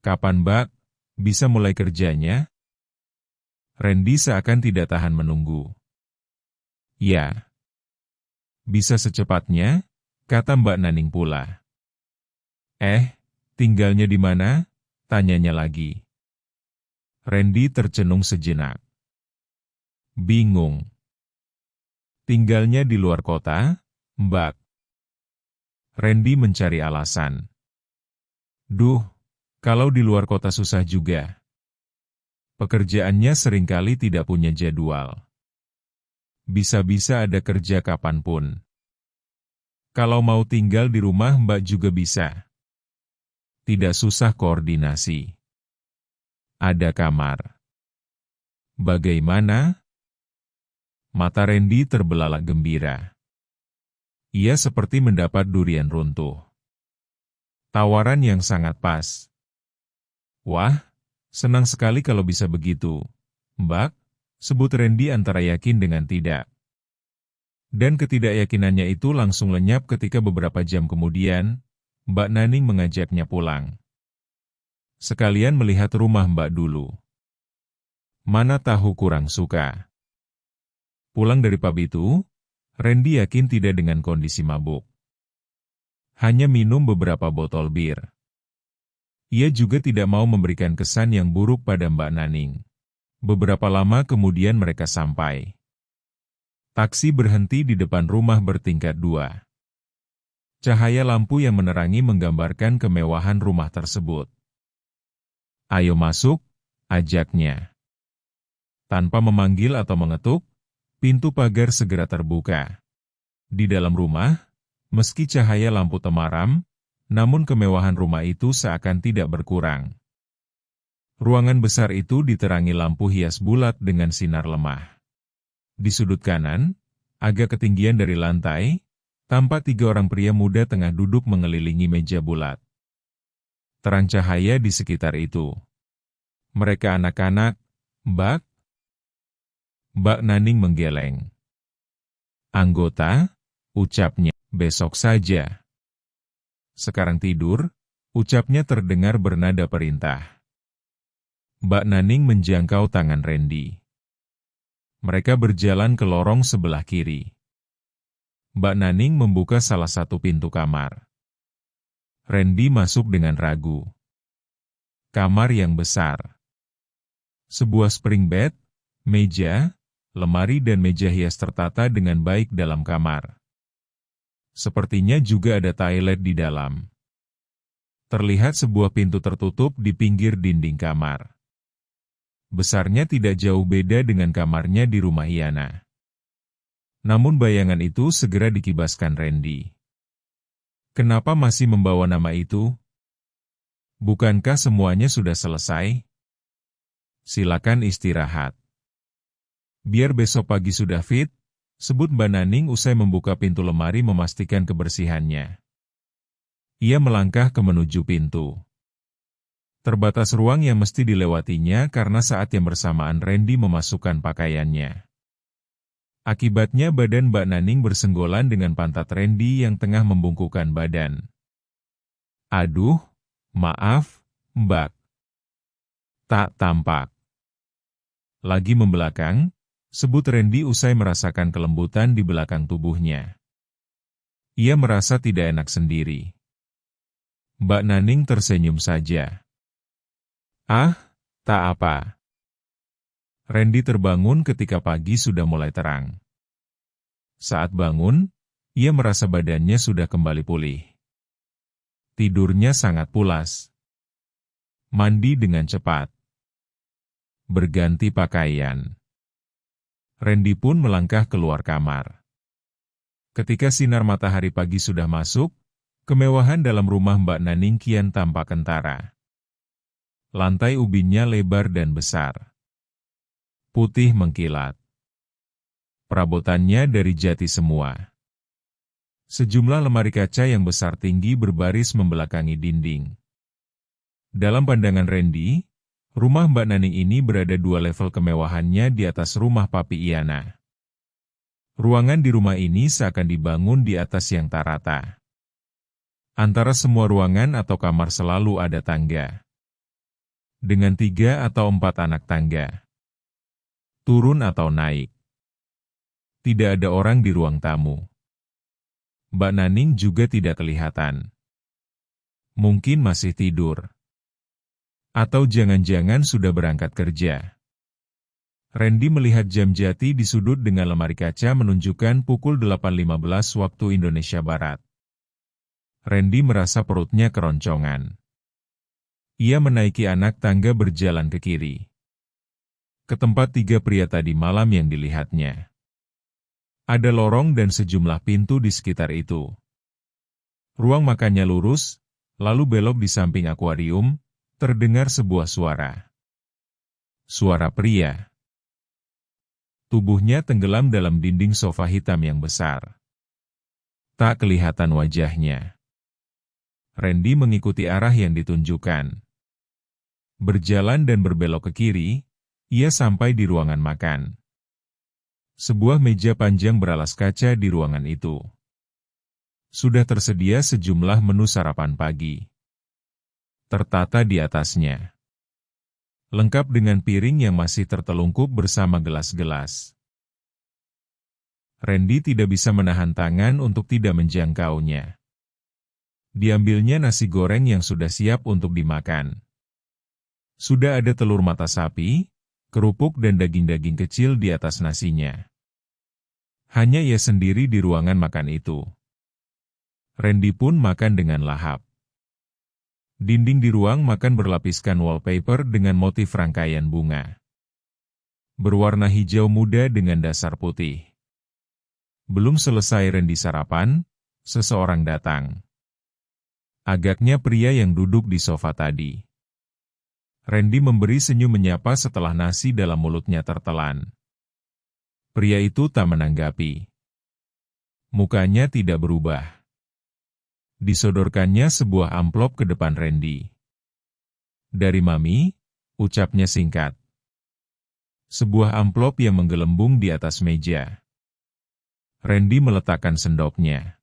Kapan Mbak bisa mulai kerjanya? Randy seakan tidak tahan menunggu. Ya. Bisa secepatnya, kata Mbak Naning pula. Tinggalnya di mana? Tanyanya lagi. Randy tercenung sejenak. Bingung. Tinggalnya di luar kota, Mbak. Randy mencari alasan. Duh, kalau di luar kota susah juga. Pekerjaannya seringkali tidak punya jadwal. Bisa-bisa ada kerja kapanpun. Kalau mau tinggal di rumah Mbak juga bisa. Tidak susah koordinasi. Ada kamar. Bagaimana? Mata Randy terbelalak gembira. Ia seperti mendapat durian runtuh. Tawaran yang sangat pas. Wah, senang sekali kalau bisa begitu, Mbak, sebut Randy antara yakin dengan tidak. Dan ketidakyakinannya itu langsung lenyap ketika beberapa jam kemudian, Mbak Naning mengajaknya pulang. Sekalian melihat rumah Mbak dulu. Mana tahu kurang suka. Pulang dari pub itu, Randy yakin tidak dengan kondisi mabuk. Hanya minum beberapa botol bir. Ia juga tidak mau memberikan kesan yang buruk pada Mbak Naning. Beberapa lama kemudian mereka sampai. Taksi berhenti di depan rumah bertingkat 2. Cahaya lampu yang menerangi menggambarkan kemewahan rumah tersebut. Ayo masuk, ajaknya. Tanpa memanggil atau mengetuk, pintu pagar segera terbuka. Di dalam rumah, meski cahaya lampu temaram, namun kemewahan rumah itu seakan tidak berkurang. Ruangan besar itu diterangi lampu hias bulat dengan sinar lemah. Di sudut kanan, agak ketinggian dari lantai, tampak 3 orang pria muda tengah duduk mengelilingi meja bulat. Terang cahaya di sekitar itu. Mereka anak-anak, Mbak? Mbak Naning menggeleng. Anggota, ucapnya, besok saja. Sekarang tidur, ucapnya terdengar bernada perintah. Mbak Naning menjangkau tangan Randy. Mereka berjalan ke lorong sebelah kiri. Mbak Naning membuka salah satu pintu kamar. Randy masuk dengan ragu. Kamar yang besar. Sebuah spring bed, meja, lemari dan meja hias tertata dengan baik dalam kamar. Sepertinya juga ada toilet di dalam. Terlihat sebuah pintu tertutup di pinggir dinding kamar. Besarnya tidak jauh beda dengan kamarnya di rumah Yana. Namun bayangan itu segera dikibaskan Randy. Kenapa masih membawa nama itu? Bukankah semuanya sudah selesai? Silakan istirahat. Biar besok pagi sudah fit, sebut Mbak Naning usai membuka pintu lemari memastikan kebersihannya. Ia melangkah ke menuju pintu. Terbatas ruang yang mesti dilewatinya karena saat yang bersamaan Randy memasukkan pakaiannya. Akibatnya badan Mbak Naning bersenggolan dengan pantat Randy yang tengah membungkukkan badan. Aduh, maaf, Mbak. Tak tampak. Lagi membelakang, sebut Randy usai merasakan kelembutan di belakang tubuhnya. Ia merasa tidak enak sendiri. Mbak Naning tersenyum saja. Ah, tak apa. Randy terbangun ketika pagi sudah mulai terang. Saat bangun, ia merasa badannya sudah kembali pulih. Tidurnya sangat pulas. Mandi dengan cepat. Berganti pakaian. Randy pun melangkah keluar kamar. Ketika sinar matahari pagi sudah masuk, kemewahan dalam rumah Mbak Naning kian tampak kentara. Lantai ubinnya lebar dan besar. Putih mengkilat. Perabotannya dari jati semua. Sejumlah lemari kaca yang besar tinggi berbaris membelakangi dinding. Dalam pandangan Randy, rumah Mbak Naning ini berada 2 level kemewahannya di atas rumah Papi Iyana. Ruangan di rumah ini seakan dibangun di atas yang tak rata. Antara semua ruangan atau kamar selalu ada tangga. dengan 3 atau 4 anak tangga. Turun atau naik. Tidak ada orang di ruang tamu. Mbak Naning juga tidak kelihatan. Mungkin masih tidur. Atau jangan-jangan sudah berangkat kerja. Randy melihat jam jati di sudut dengan lemari kaca menunjukkan pukul 8.15 waktu Indonesia Barat. Randy merasa perutnya keroncongan. Ia menaiki anak tangga berjalan ke kiri. Ke tempat 3 pria tadi malam yang dilihatnya. Ada lorong dan sejumlah pintu di sekitar itu. Ruang makannya lurus, lalu belok di samping akuarium, terdengar sebuah suara. Suara pria. Tubuhnya tenggelam dalam dinding sofa hitam yang besar. Tak kelihatan wajahnya. Randy mengikuti arah yang ditunjukkan. Berjalan dan berbelok ke kiri, ia sampai di ruangan makan. Sebuah meja panjang beralas kaca di ruangan itu. Sudah tersedia sejumlah menu sarapan pagi. Tertata di atasnya. Lengkap dengan piring yang masih tertelungkup bersama gelas-gelas. Randy tidak bisa menahan tangan untuk tidak menjangkaunya. Diambilnya nasi goreng yang sudah siap untuk dimakan. Sudah ada telur mata sapi, kerupuk dan daging-daging kecil di atas nasinya. Hanya ia sendiri di ruangan makan itu. Randy pun makan dengan lahap. Dinding di ruang makan berlapiskan wallpaper dengan motif rangkaian bunga. Berwarna hijau muda dengan dasar putih. Belum selesai Randy sarapan, seseorang datang. Agaknya pria yang duduk di sofa tadi. Randy memberi senyum menyapa setelah nasi dalam mulutnya tertelan. Pria itu tak menanggapi. Mukanya tidak berubah. Disodorkannya sebuah amplop ke depan Randy. Dari Mami, ucapnya singkat. Sebuah amplop yang menggelembung di atas meja. Randy meletakkan sendoknya.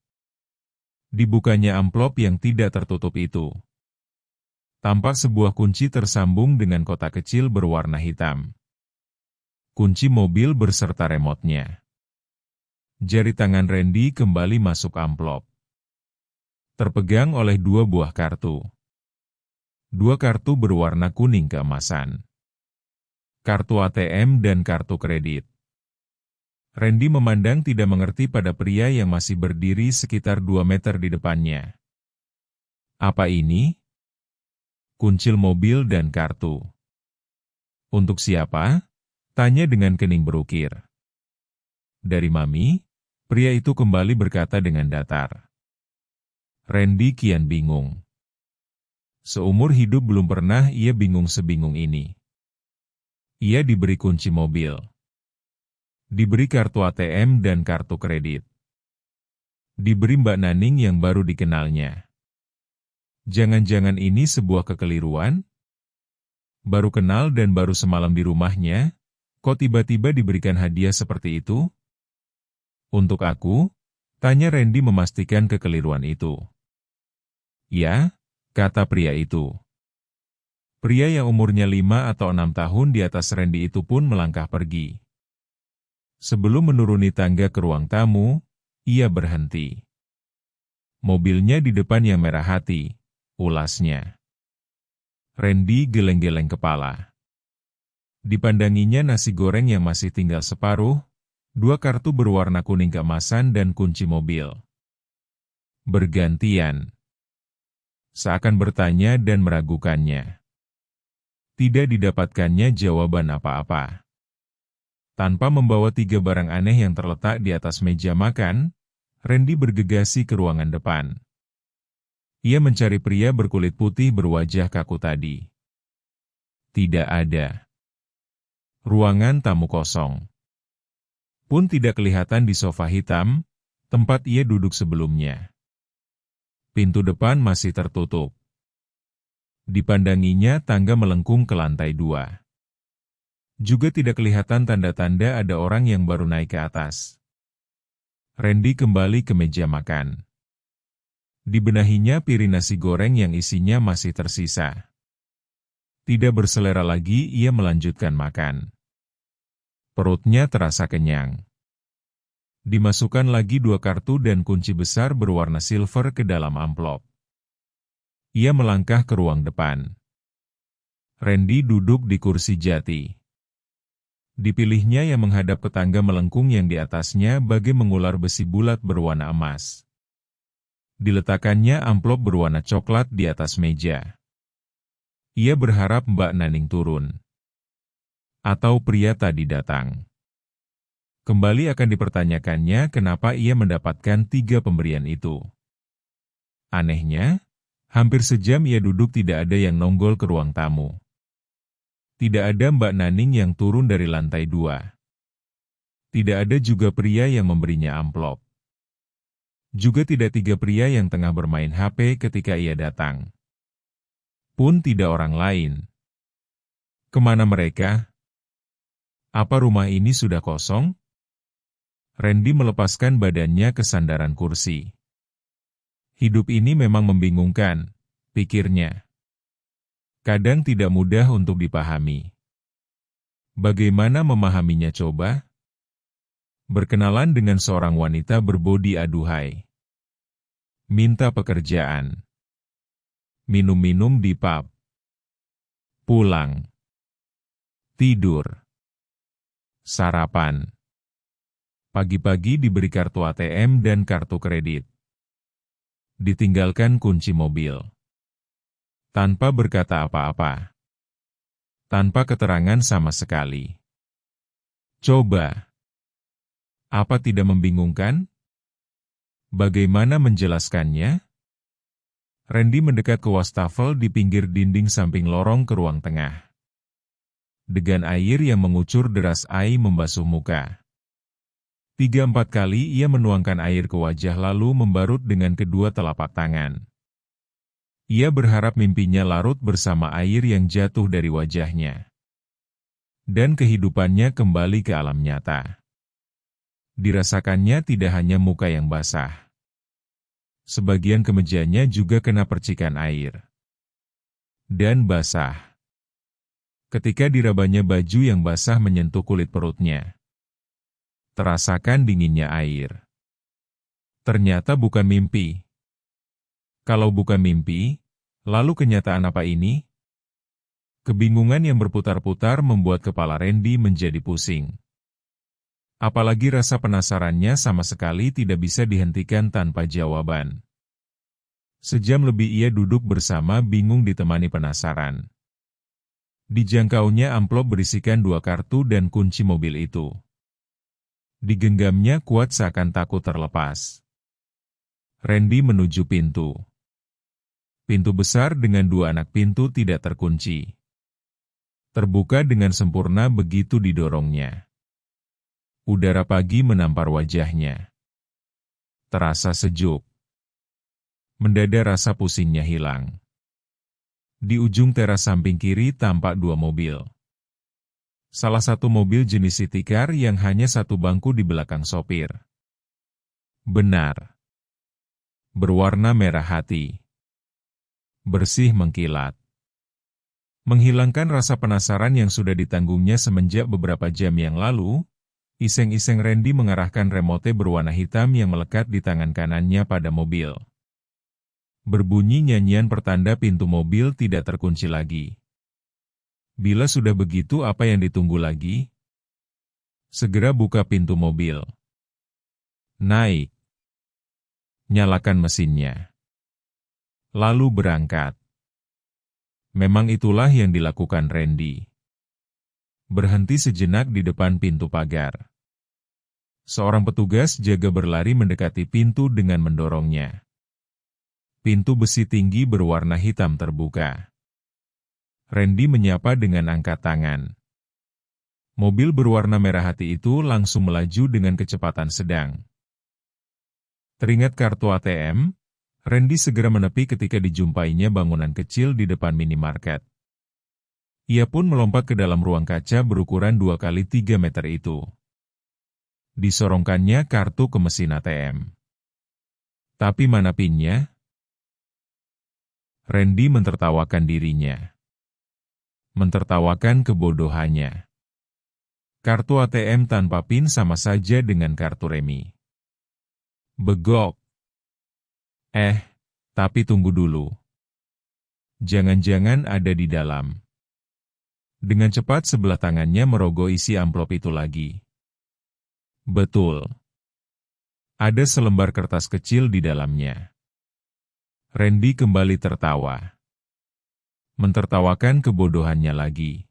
Dibukanya amplop yang tidak tertutup itu. Tampak sebuah kunci tersambung dengan kotak kecil berwarna hitam. Kunci mobil beserta remotenya. Jari tangan Randy kembali masuk amplop. Terpegang oleh 2 buah kartu. 2 kartu berwarna kuning keemasan. Kartu ATM dan kartu kredit. Randy memandang tidak mengerti pada pria yang masih berdiri sekitar 2 meter di depannya. Apa ini? Kuncil mobil dan kartu. Untuk siapa? Tanya dengan kening berukir. Dari Mami, pria itu kembali berkata dengan datar. Randy kian bingung. Seumur hidup belum pernah ia bingung sebingung ini. Ia diberi kunci mobil. Diberi kartu ATM dan kartu kredit. Diberi Mbak Naning yang baru dikenalnya. Jangan-jangan ini sebuah kekeliruan? Baru kenal dan baru semalam di rumahnya, kok tiba-tiba diberikan hadiah seperti itu? Untuk aku? Tanya Randy memastikan kekeliruan itu. Ya, kata pria itu. Pria yang umurnya 5 atau 6 tahun di atas Randy itu pun melangkah pergi. Sebelum menuruni tangga ke ruang tamu, ia berhenti. Mobilnya di depan yang merah hati, ulasnya. Randy geleng-geleng kepala. Dipandanginya nasi goreng yang masih tinggal separuh, 2 kartu berwarna kuning keemasan dan kunci mobil. Bergantian. Seakan bertanya dan meragukannya. Tidak didapatkannya jawaban apa-apa. Tanpa membawa 3 barang aneh yang terletak di atas meja makan, Randy bergegasi ke ruangan depan. Ia mencari pria berkulit putih berwajah kaku tadi. Tidak ada. Ruangan tamu kosong. Pun tidak kelihatan di sofa hitam, tempat ia duduk sebelumnya. Pintu depan masih tertutup. Dipandanginya tangga melengkung ke lantai 2. Juga tidak kelihatan tanda-tanda ada orang yang baru naik ke atas. Randy kembali ke meja makan. Dibenahinya piring nasi goreng yang isinya masih tersisa. Tidak berselera lagi, ia melanjutkan makan. Perutnya terasa kenyang. Dimasukkan lagi 2 kartu dan kunci besar berwarna silver ke dalam amplop. Ia melangkah ke ruang depan. Randy duduk di kursi jati. Dipilihnya yang menghadap ke tangga melengkung yang di atasnya bagai mengular besi bulat berwarna emas. Diletakkannya amplop berwarna coklat di atas meja. Ia berharap Mbak Naning turun. Atau pria tadi datang. Kembali akan dipertanyakannya kenapa ia mendapatkan 3 pemberian itu. Anehnya, hampir sejam ia duduk tidak ada yang nonggol ke ruang tamu. Tidak ada Mbak Naning yang turun dari lantai 2. Tidak ada juga pria yang memberinya amplop. Juga tidak 3 pria yang tengah bermain HP ketika ia datang. Pun tidak orang lain. Kemana mereka? Apa rumah ini sudah kosong? Randy melepaskan badannya ke sandaran kursi. Hidup ini memang membingungkan, pikirnya. Kadang tidak mudah untuk dipahami. Bagaimana memahaminya coba? Berkenalan dengan seorang wanita berbodi aduhai. Minta pekerjaan. Minum-minum di pub. Pulang. Tidur. Sarapan. Pagi-pagi diberi kartu ATM dan kartu kredit. Ditinggalkan kunci mobil. Tanpa berkata apa-apa. Tanpa keterangan sama sekali. Coba. Apa tidak membingungkan? Bagaimana menjelaskannya? Randy mendekat ke wastafel di pinggir dinding samping lorong ke ruang tengah. Degan air yang mengucur deras membasuh muka. 3-4 kali ia menuangkan air ke wajah lalu membarut dengan kedua telapak tangan. Ia berharap mimpinya larut bersama air yang jatuh dari wajahnya. Dan kehidupannya kembali ke alam nyata. Dirasakannya tidak hanya muka yang basah. Sebagian kemejanya juga kena percikan air. Dan basah. Ketika dirabanya baju yang basah menyentuh kulit perutnya. Terasakan dinginnya air. Ternyata bukan mimpi. Kalau bukan mimpi, lalu kenyataan apa ini? Kebingungan yang berputar-putar membuat kepala Randy menjadi pusing. Apalagi rasa penasarannya sama sekali tidak bisa dihentikan tanpa jawaban. Sejam lebih ia duduk bersama bingung ditemani penasaran. Dijangkaunya amplop berisikan 2 kartu dan kunci mobil itu. Digenggamnya kuat seakan takut terlepas. Randy menuju pintu. Pintu besar dengan 2 anak pintu tidak terkunci. Terbuka dengan sempurna begitu didorongnya. Udara pagi menampar wajahnya. Terasa sejuk. Mendadak rasa pusingnya hilang. Di ujung teras samping kiri tampak 2 mobil. Salah satu mobil jenis city car yang hanya 1 bangku di belakang sopir. Benar. Berwarna merah hati. Bersih mengkilat. Menghilangkan rasa penasaran yang sudah ditanggungnya semenjak beberapa jam yang lalu, iseng-iseng Randy mengarahkan remote berwarna hitam yang melekat di tangan kanannya pada mobil. Berbunyi nyanyian pertanda pintu mobil tidak terkunci lagi. Bila sudah begitu apa yang ditunggu lagi? Segera buka pintu mobil. Naik. Nyalakan mesinnya. Lalu berangkat. Memang itulah yang dilakukan Randy. Berhenti sejenak di depan pintu pagar. Seorang petugas jaga berlari mendekati pintu dengan mendorongnya. Pintu besi tinggi berwarna hitam terbuka. Randy menyapa dengan angkat tangan. Mobil berwarna merah hati itu langsung melaju dengan kecepatan sedang. Teringat kartu ATM, Randy segera menepi ketika dijumpainya bangunan kecil di depan minimarket. Ia pun melompat ke dalam ruang kaca berukuran 2 kali 3 meter itu. Disorongkannya kartu ke mesin ATM. Tapi mana PIN-nya? Randy mentertawakan dirinya. Mentertawakan kebodohannya. Kartu ATM tanpa PIN sama saja dengan kartu remi. Begok. Tapi tunggu dulu. Jangan-jangan ada di dalam. Dengan cepat sebelah tangannya merogoh isi amplop itu lagi. Betul. Ada selembar kertas kecil di dalamnya. Randy kembali tertawa. Mentertawakan kebodohannya lagi.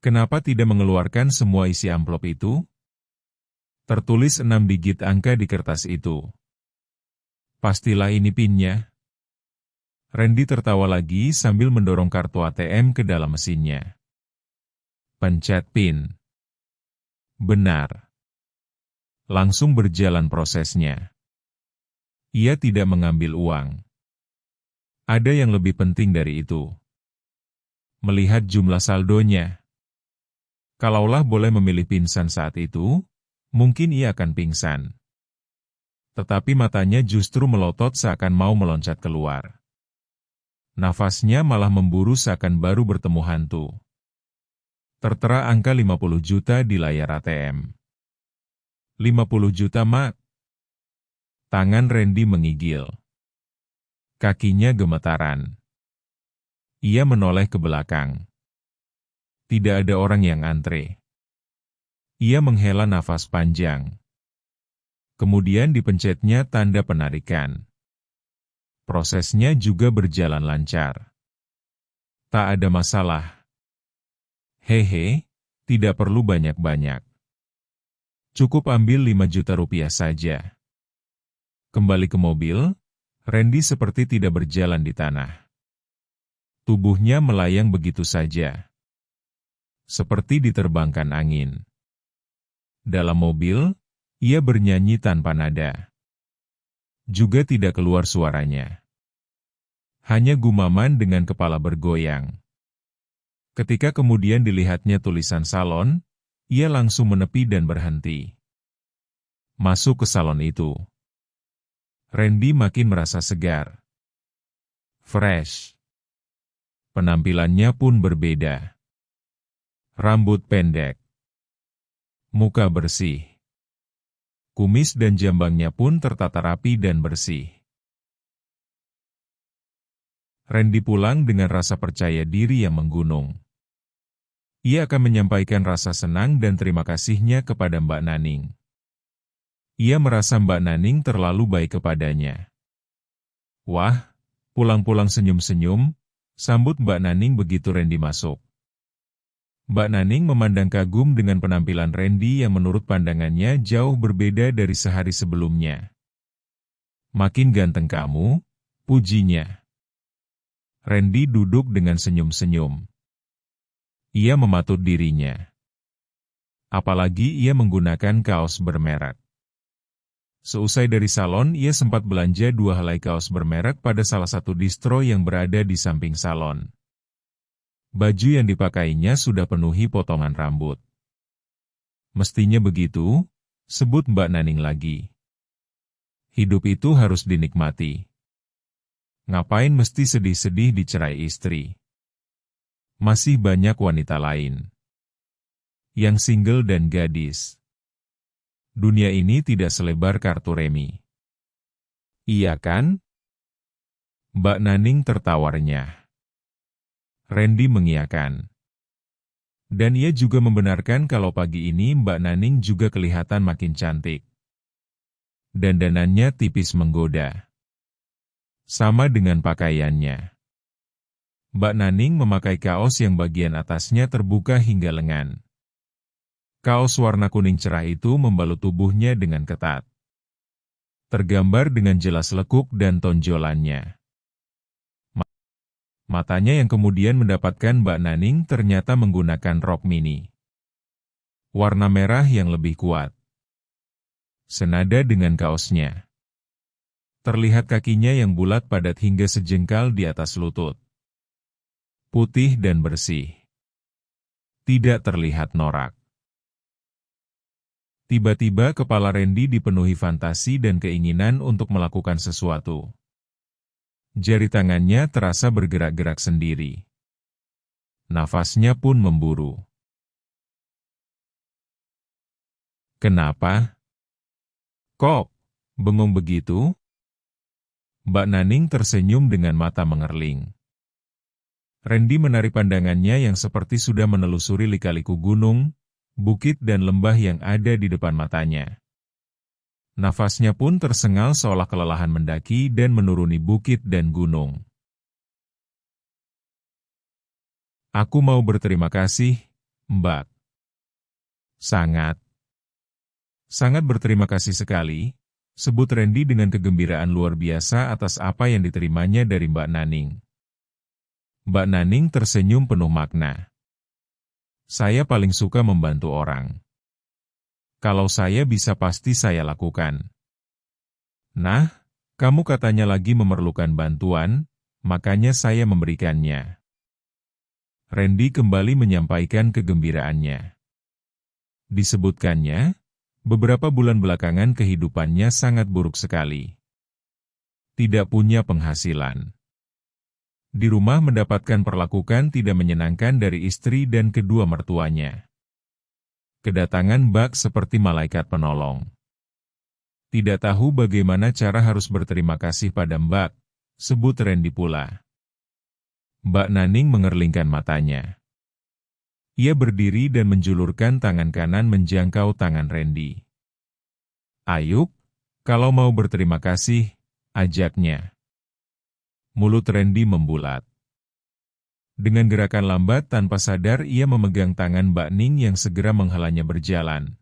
Kenapa tidak mengeluarkan semua isi amplop itu? Tertulis 6 digit angka di kertas itu. Pastilah ini PIN-nya. Randy tertawa lagi sambil mendorong kartu ATM ke dalam mesinnya. Pencet PIN. Benar. Langsung berjalan prosesnya. Ia tidak mengambil uang. Ada yang lebih penting dari itu. Melihat jumlah saldonya. Kalaulah boleh memilih pingsan saat itu, mungkin ia akan pingsan. Tetapi matanya justru melotot seakan mau meloncat keluar. Nafasnya malah memburu seakan baru bertemu hantu. Tertera angka 50 juta di layar ATM. 50 juta, Mak. Tangan Randy menggigil. Kakinya gemetaran. Ia menoleh ke belakang. Tidak ada orang yang antre. Ia menghela nafas panjang. Kemudian dipencetnya tanda penarikan. Prosesnya juga berjalan lancar. Tak ada masalah. Hehe, tidak perlu banyak-banyak. Cukup ambil 5 juta rupiah saja. Kembali ke mobil, Randy seperti tidak berjalan di tanah. Tubuhnya melayang begitu saja. Seperti diterbangkan angin. Dalam mobil, ia bernyanyi tanpa nada. Juga tidak keluar suaranya. Hanya gumaman dengan kepala bergoyang. Ketika kemudian dilihatnya tulisan salon, ia langsung menepi dan berhenti. Masuk ke salon itu. Randy makin merasa segar. Fresh. Penampilannya pun berbeda. Rambut pendek. Muka bersih. Kumis dan jambangnya pun tertata rapi dan bersih. Randy pulang dengan rasa percaya diri yang menggunung. Ia akan menyampaikan rasa senang dan terima kasihnya kepada Mbak Naning. Ia merasa Mbak Naning terlalu baik kepadanya. Wah, pulang-pulang senyum-senyum, sambut Mbak Naning begitu Randy masuk. Mbak Naning memandang kagum dengan penampilan Randy yang menurut pandangannya jauh berbeda dari sehari sebelumnya. Makin ganteng kamu, pujinya. Randy duduk dengan senyum-senyum. Ia mematut dirinya. Apalagi ia menggunakan kaos bermerek. Seusai dari salon, ia sempat belanja 2 helai kaos bermerek pada salah satu distro yang berada di samping salon. Baju yang dipakainya sudah penuhi potongan rambut. Mestinya begitu, sebut Mbak Naning lagi. Hidup itu harus dinikmati. Ngapain mesti sedih-sedih dicerai istri? Masih banyak wanita lain. Yang single dan gadis. Dunia ini tidak selebar kartu remi. Iya kan? Mbak Naning tertawarnya. Randy mengiyakan. Dan ia juga membenarkan kalau pagi ini Mbak Naning juga kelihatan makin cantik. Dandanannya tipis menggoda. Sama dengan pakaiannya. Mbak Naning memakai kaos yang bagian atasnya terbuka hingga lengan. Kaos warna kuning cerah itu membalut tubuhnya dengan ketat. Tergambar dengan jelas lekuk dan tonjolannya. Matanya yang kemudian mendapatkan Mbak Naning ternyata menggunakan rok mini. Warna merah yang lebih kuat. Senada dengan kaosnya. Terlihat kakinya yang bulat padat hingga sejengkal di atas lutut. Putih dan bersih. Tidak terlihat norak. Tiba-tiba kepala Randy dipenuhi fantasi dan keinginan untuk melakukan sesuatu. Jari tangannya terasa bergerak-gerak sendiri. Nafasnya pun memburu. "Kenapa? Kok bengong begitu?" Mbak Naning tersenyum dengan mata mengerling. Randy menarik pandangannya yang seperti sudah menelusuri lika-liku gunung, bukit dan lembah yang ada di depan matanya. Nafasnya pun tersengal seolah kelelahan mendaki dan menuruni bukit dan gunung. "Aku mau berterima kasih, Mbak. Sangat berterima kasih sekali," sebut Randy dengan kegembiraan luar biasa atas apa yang diterimanya dari Mbak Naning. Mbak Naning tersenyum penuh makna. "Saya paling suka membantu orang. Kalau saya bisa pasti saya lakukan." "Nah, kamu katanya lagi memerlukan bantuan, makanya saya memberikannya." Randy kembali menyampaikan kegembiraannya. Disebutkannya, beberapa bulan belakangan kehidupannya sangat buruk sekali. Tidak punya penghasilan. Di rumah mendapatkan perlakuan tidak menyenangkan dari istri dan kedua mertuanya. Kedatangan Mbak seperti malaikat penolong. Tidak tahu bagaimana cara harus berterima kasih pada Mbak, sebut Randy pula. Mbak Naning mengerlingkan matanya. Ia berdiri dan menjulurkan tangan kanan menjangkau tangan Randy. "Ayo, kalau mau berterima kasih," ajaknya. Mulut Randy membulat. Dengan gerakan lambat tanpa sadar ia memegang tangan Mbak Ning yang segera menghalanya berjalan.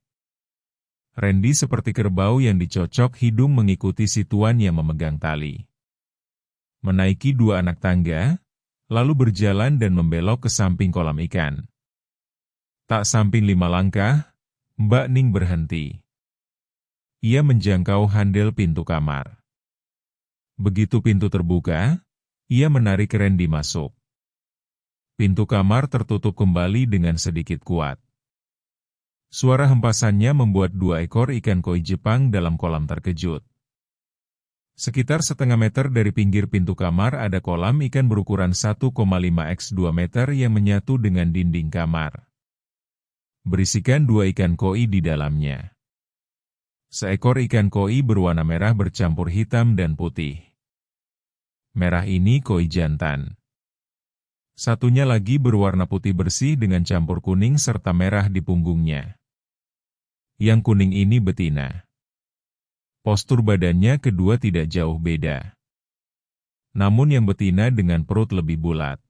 Randy seperti kerbau yang dicocok hidung mengikuti si tuan yang memegang tali. Menaiki 2 anak tangga, lalu berjalan dan membelok ke samping kolam ikan. Tak sampai 5 langkah, Mbak Ning berhenti. Ia menjangkau handel pintu kamar. Begitu pintu terbuka, ia menarik Randy masuk. Pintu kamar tertutup kembali dengan sedikit kuat. Suara hempasannya membuat 2 ekor ikan koi Jepang dalam kolam terkejut. Sekitar setengah meter dari pinggir pintu kamar ada kolam ikan berukuran 1,5 x 2 meter yang menyatu dengan dinding kamar. Berisikan 2 ikan koi di dalamnya. Seekor ikan koi berwarna merah bercampur hitam dan putih. Merah ini koi jantan. Satunya lagi berwarna putih bersih dengan campur kuning serta merah di punggungnya. Yang kuning ini betina. Postur badannya kedua tidak jauh beda. Namun yang betina dengan perut lebih bulat.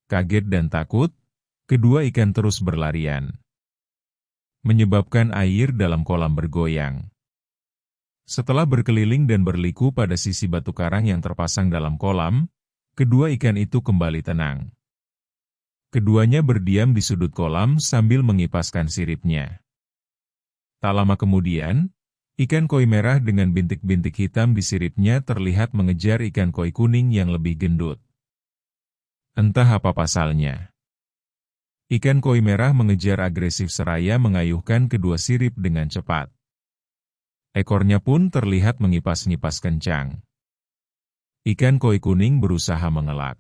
Kaget dan takut, kedua ikan terus berlarian. Menyebabkan air dalam kolam bergoyang. Setelah berkeliling dan berliku pada sisi batu karang yang terpasang dalam kolam, kedua ikan itu kembali tenang. Keduanya berdiam di sudut kolam sambil mengipaskan siripnya. Tak lama kemudian, ikan koi merah dengan bintik-bintik hitam di siripnya terlihat mengejar ikan koi kuning yang lebih gendut. Entah apa pasalnya. Ikan koi merah mengejar agresif seraya mengayuhkan kedua sirip dengan cepat. Ekornya pun terlihat mengipas-ngipas kencang. Ikan koi kuning berusaha mengelak.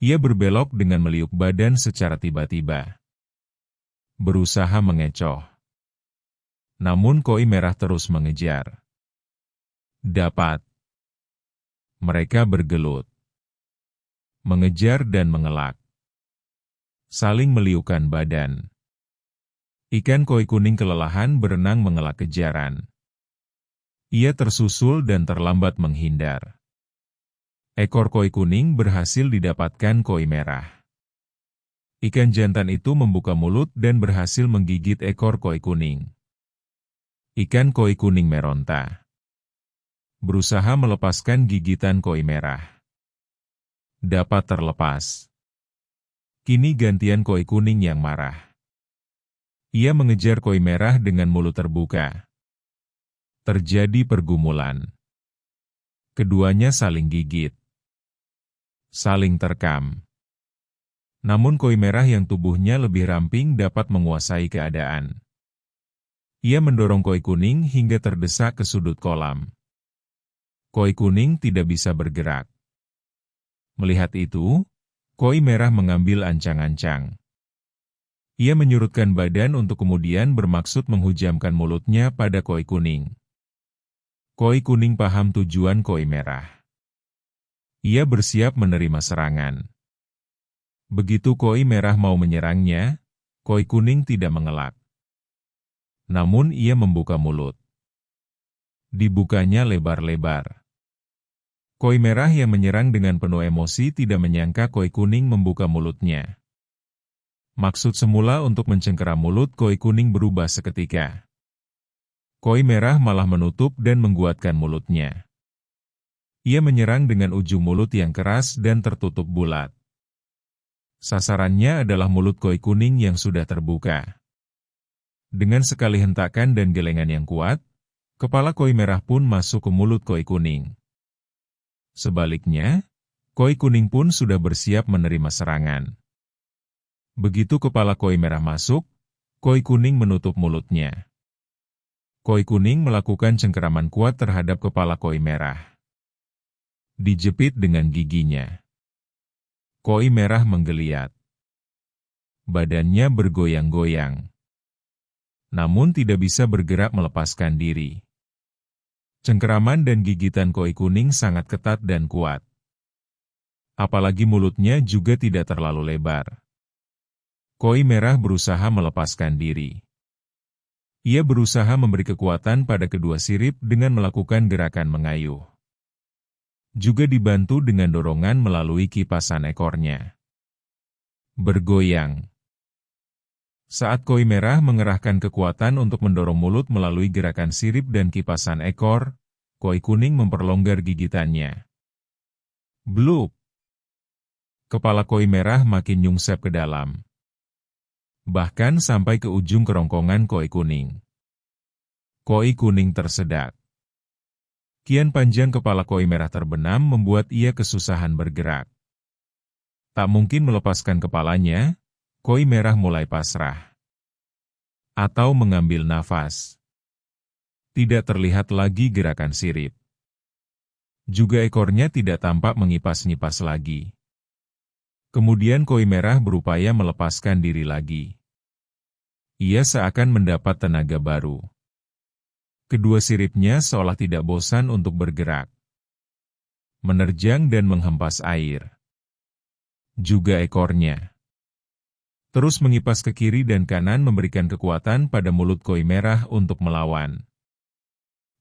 Ia berbelok dengan meliuk badan secara tiba-tiba. Berusaha mengecoh. Namun koi merah terus mengejar. Dapat. Mereka bergelut. Mengejar dan mengelak. Saling meliukkan badan. Ikan koi kuning kelelahan berenang mengelak kejaran. Ia tersusul dan terlambat menghindar. Ekor koi kuning berhasil didapatkan koi merah. Ikan jantan itu membuka mulut dan berhasil menggigit ekor koi kuning. Ikan koi kuning meronta. Berusaha melepaskan gigitan koi merah. Dapat terlepas. Kini gantian koi kuning yang marah. Ia mengejar koi merah dengan mulut terbuka. Terjadi pergumulan. Keduanya saling gigit. Saling terkam. Namun koi merah yang tubuhnya lebih ramping dapat menguasai keadaan. Ia mendorong koi kuning hingga terdesak ke sudut kolam. Koi kuning tidak bisa bergerak. Melihat itu, Koi merah mengambil ancang-ancang. Ia menyurutkan badan untuk kemudian bermaksud menghujamkan mulutnya pada koi kuning. Koi kuning paham tujuan koi merah. Ia bersiap menerima serangan. Begitu koi merah mau menyerangnya, koi kuning tidak mengelak. Namun ia membuka mulut. Dibukanya lebar-lebar. Koi merah yang menyerang dengan penuh emosi tidak menyangka koi kuning membuka mulutnya. Maksud semula untuk mencengkeram mulut koi kuning berubah seketika. Koi merah malah menutup dan mengguatkan mulutnya. Ia menyerang dengan ujung mulut yang keras dan tertutup bulat. Sasarannya adalah mulut koi kuning yang sudah terbuka. Dengan sekali hentakan dan gelengan yang kuat, kepala koi merah pun masuk ke mulut koi kuning. Sebaliknya, koi kuning pun sudah bersiap menerima serangan. Begitu kepala koi merah masuk, koi kuning menutup mulutnya. Koi kuning melakukan cengkeraman kuat terhadap kepala koi merah. Dijepit dengan giginya. Koi merah menggeliat. Badannya bergoyang-goyang. Namun tidak bisa bergerak melepaskan diri. Cengkeraman dan gigitan koi kuning sangat ketat dan kuat. Apalagi mulutnya juga tidak terlalu lebar. Koi merah berusaha melepaskan diri. Ia berusaha memberi kekuatan pada kedua sirip dengan melakukan gerakan mengayuh. Juga dibantu dengan dorongan melalui kipasan ekornya. Bergoyang. Saat koi merah mengerahkan kekuatan untuk mendorong mulut melalui gerakan sirip dan kipasan ekor, koi kuning memperlonggar gigitannya. Blup! Kepala koi merah makin nyungsep ke dalam. Bahkan sampai ke ujung kerongkongan koi kuning. Koi kuning tersedak. Kian panjang kepala koi merah terbenam membuat ia kesusahan bergerak. Tak mungkin melepaskan kepalanya, koi merah mulai pasrah. Atau mengambil nafas. Tidak terlihat lagi gerakan sirip. Juga ekornya tidak tampak mengipas-ngipas lagi. Kemudian koi merah berupaya melepaskan diri lagi. Ia seakan mendapat tenaga baru. Kedua siripnya seolah tidak bosan untuk bergerak. Menerjang dan menghempas air. Juga ekornya. Terus mengipas ke kiri dan kanan memberikan kekuatan pada mulut koi merah untuk melawan.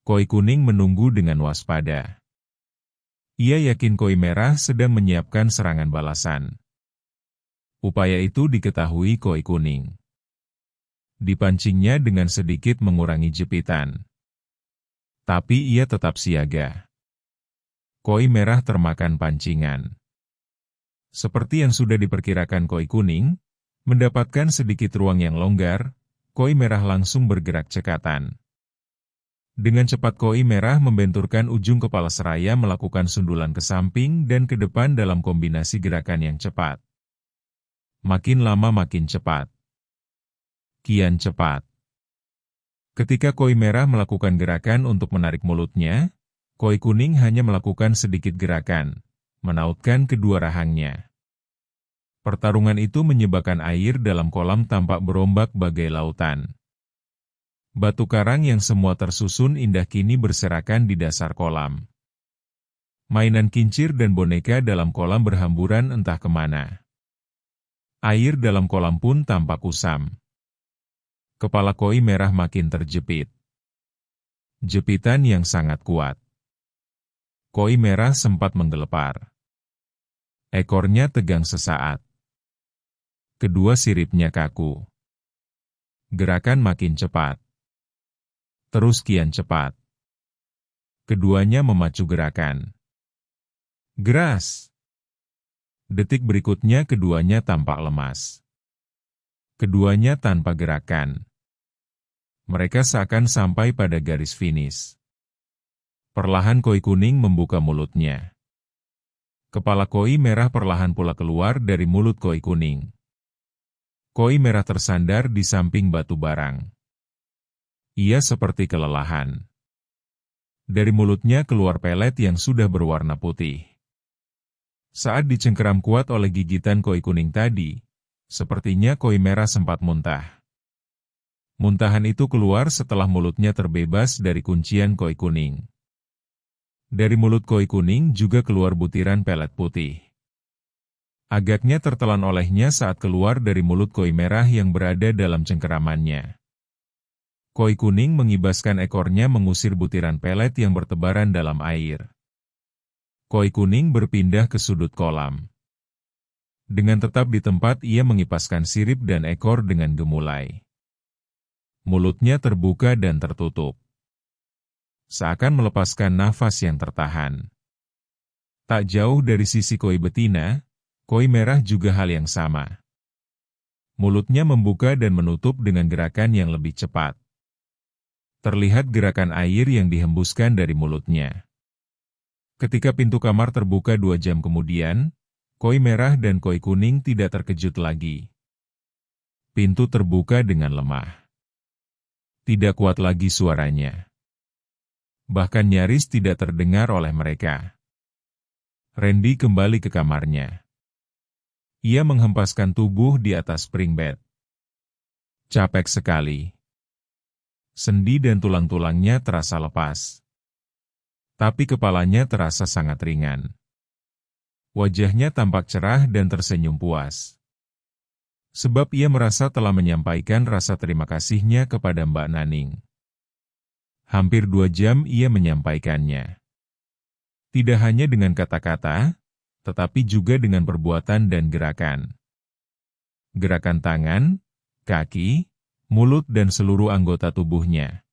Koi kuning menunggu dengan waspada. Ia yakin koi merah sedang menyiapkan serangan balasan. Upaya itu diketahui koi kuning. Dipancingnya dengan sedikit mengurangi jepitan. Tapi ia tetap siaga. Koi merah termakan pancingan. Seperti yang sudah diperkirakan koi kuning, mendapatkan sedikit ruang yang longgar, koi merah langsung bergerak cekatan. Dengan cepat koi merah membenturkan ujung kepala seraya melakukan sundulan ke samping dan ke depan dalam kombinasi gerakan yang cepat. Makin lama makin cepat. Kian cepat. Ketika koi merah melakukan gerakan untuk menarik mulutnya, koi kuning hanya melakukan sedikit gerakan, menautkan kedua rahangnya. Pertarungan itu menyebabkan air dalam kolam tampak berombak bagai lautan. Batu karang yang semua tersusun indah kini berserakan di dasar kolam. Mainan kincir dan boneka dalam kolam berhamburan entah kemana. Air dalam kolam pun tampak kusam. Kepala koi merah makin terjepit. Jepitan yang sangat kuat. Koi merah sempat menggelepar. Ekornya tegang sesaat. Kedua siripnya kaku. Gerakan makin cepat. Terus kian cepat. Keduanya memacu gerakan. Geras. Detik berikutnya keduanya tampak lemas. Keduanya tanpa gerakan. Mereka seakan sampai pada garis finish. Perlahan koi kuning membuka mulutnya. Kepala koi merah perlahan pula keluar dari mulut koi kuning. Koi merah tersandar di samping batu barang. Ia seperti kelelahan. Dari mulutnya keluar pelet yang sudah berwarna putih. Saat dicengkeram kuat oleh gigitan koi kuning tadi, sepertinya koi merah sempat muntah. Muntahan itu keluar setelah mulutnya terbebas dari kuncian koi kuning. Dari mulut koi kuning juga keluar butiran pelet putih. Agaknya tertelan olehnya saat keluar dari mulut koi merah yang berada dalam cengkeramannya. Koi kuning mengibaskan ekornya mengusir butiran pelet yang bertebaran dalam air. Koi kuning berpindah ke sudut kolam. Dengan tetap di tempat ia mengipaskan sirip dan ekor dengan gemulai. Mulutnya terbuka dan tertutup. Seakan melepaskan nafas yang tertahan. Tak jauh dari sisi koi betina, koi merah juga hal yang sama. Mulutnya membuka dan menutup dengan gerakan yang lebih cepat. Terlihat gerakan air yang dihembuskan dari mulutnya. Ketika pintu kamar terbuka 2 jam kemudian, koi merah dan koi kuning tidak terkejut lagi. Pintu terbuka dengan lemah. Tidak kuat lagi suaranya. Bahkan nyaris tidak terdengar oleh mereka. Randy kembali ke kamarnya. Ia menghempaskan tubuh di atas spring bed. Capek sekali. Sendi dan tulang-tulangnya terasa lepas. Tapi kepalanya terasa sangat ringan. Wajahnya tampak cerah dan tersenyum puas. Sebab ia merasa telah menyampaikan rasa terima kasihnya kepada Mbak Naning. Hampir 2 jam ia menyampaikannya. Tidak hanya dengan kata-kata, tetapi juga dengan perbuatan dan gerakan. Gerakan tangan, kaki, mulut dan seluruh anggota tubuhnya.